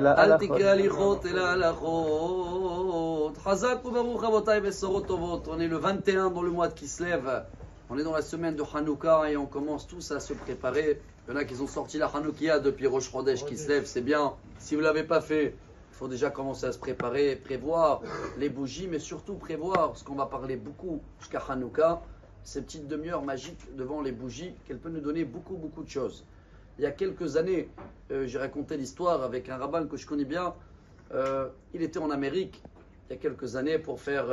אל תקרא הליכות אלא הלכות. Chazak ou Baruch Avotai Besorot Tovot. On est le 21 dans le mois de Kislev. On est dans la semaine de Hanouka et on commence tous à se préparer. Il y en a qui ont sorti la Hanoukia depuis Rosh Chodesh Kislev, c'est bien. Si vous ne l'avez pas fait, il faut déjà commencer à se préparer, prévoir les bougies, mais surtout prévoir, parce qu'on va parler beaucoup jusqu'à Hanouka, ces petites demi-heures magiques devant les bougies, qu'elle peut nous donner beaucoup de choses. Il y a quelques années, j'ai raconté l'histoire avec un rabbin que je connais bien. Il était en Amérique il y a quelques années pour faire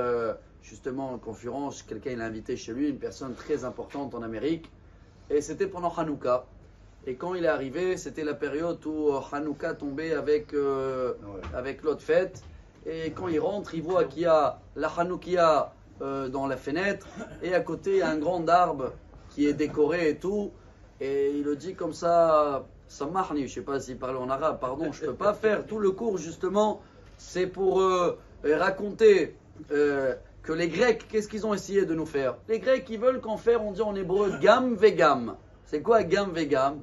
justement une conférence. Quelqu'un l'a invité chez lui, une personne très importante en Amérique. Et c'était pendant Hanouka. Et quand il est arrivé, c'était la période où Hanouka tombait avec l'autre fête. Et quand il rentre, il voit qu'il y a la Hanoukia dans la fenêtre. Et à côté, il y a un grand arbre qui est décoré et tout. Et il le dit comme ça, Samahni, je ne sais pas s'il parlait en arabe, pardon, je ne peux pas faire tout le cours justement. C'est pour raconter que les Grecs, qu'est-ce qu'ils ont essayé de nous faire? Les Grecs, ils veulent qu'en faire, on dit en hébreu, gam vegam. C'est quoi gam vegam?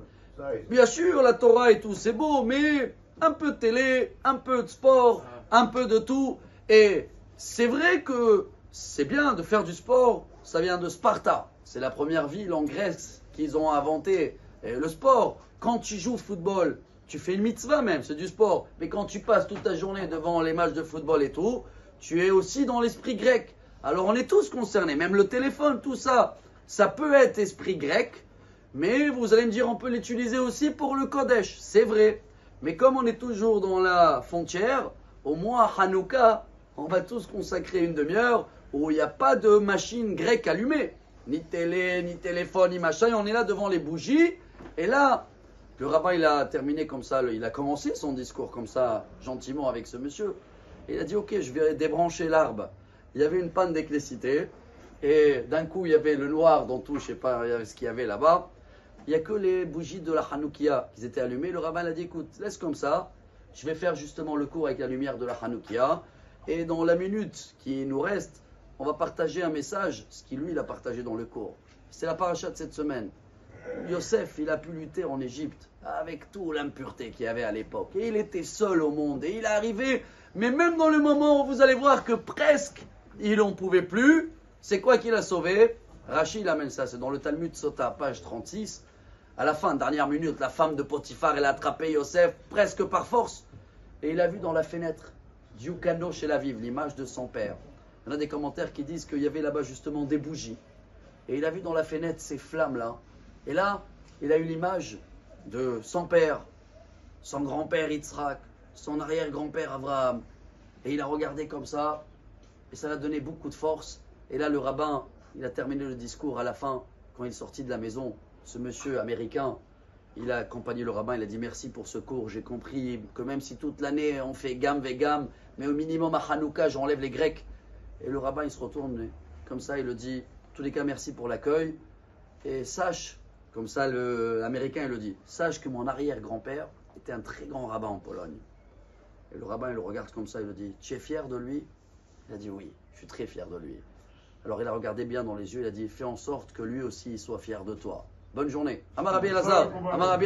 Bien sûr, la Torah et tout, c'est beau, mais un peu de télé, un peu de sport, un peu de tout. Et c'est vrai que c'est bien de faire du sport, ça vient de Sparta. C'est la première ville en Grèce qu'ils ont inventé le sport. Quand tu joues au football, tu fais une mitzvah même, c'est du sport. Mais quand tu passes toute ta journée devant les matchs de football et tout, tu es aussi dans l'esprit grec. Alors on est tous concernés, même le téléphone, tout ça, ça peut être esprit grec. Mais vous allez me dire, on peut l'utiliser aussi pour le Kodesh. C'est vrai. Mais comme on est toujours dans la frontière, au moins à Hanouka, on va tous consacrer une demi-heure où il n'y a pas de machine grecque allumée. Ni télé, ni téléphone, ni machin. Et on est là devant les bougies. Et là, le rabbin, il a terminé comme ça. Il a commencé son discours comme ça, gentiment avec ce monsieur. Et il a dit, ok, je vais débrancher l'arbre. Il y avait une panne d'électricité. Et d'un coup, il y avait le noir dans tout, je ne sais pas ce qu'il y avait là-bas. Il n'y a que les bougies de la Hanoukia qui étaient allumées. Le rabbin a dit, écoute, laisse comme ça. Je vais faire justement le cours avec la lumière de la Hanoukia. Et dans la minute qui nous reste, on va partager un message, ce qu'il lui, il a partagé dans le cours. C'est la paracha de cette semaine. Yosef, il a pu lutter en Égypte avec toute l'impureté qu'il y avait à l'époque. Et il était seul au monde. Et il est arrivé, mais même dans le moment où vous allez voir que presque il n'en pouvait plus, c'est quoi qu'il a sauvé? Rachid amène ça, c'est dans le Talmud Sota, page 36. À la fin, dernière minute, la femme de Potiphar, elle a attrapé Yosef presque par force. Et il a vu dans la fenêtre, Diukano chez la vive, l'image de son père. Il y en a des commentaires qui disent qu'il y avait là-bas justement des bougies. Et il a vu dans la fenêtre ces flammes-là. Et là, il a eu l'image de son père, son grand-père Yitzhak, son arrière-grand-père Abraham. Et il a regardé comme ça, et ça l'a donné beaucoup de force. Et là, le rabbin, il a terminé le discours à la fin, quand il est sorti de la maison. Ce monsieur américain, il a accompagné le rabbin, il a dit merci pour ce cours. J'ai compris que même si toute l'année on fait gam vegam, mais au minimum à Hanouka, j'enlève les Grecs. Et le rabbin, il se retourne comme ça, il le dit, en tous les cas, merci pour l'accueil. Et sache, comme ça, l'Américain, il le dit, sache que mon arrière-grand-père était un très grand rabbin en Pologne. Et le rabbin, il le regarde comme ça, il le dit, tu es fier de lui? Il a dit oui, je suis très fier de lui. Alors il a regardé bien dans les yeux, il a dit, fais en sorte que lui aussi soit fier de toi. Bonne journée. Amar Rabbi Elazar, Amar Rabbi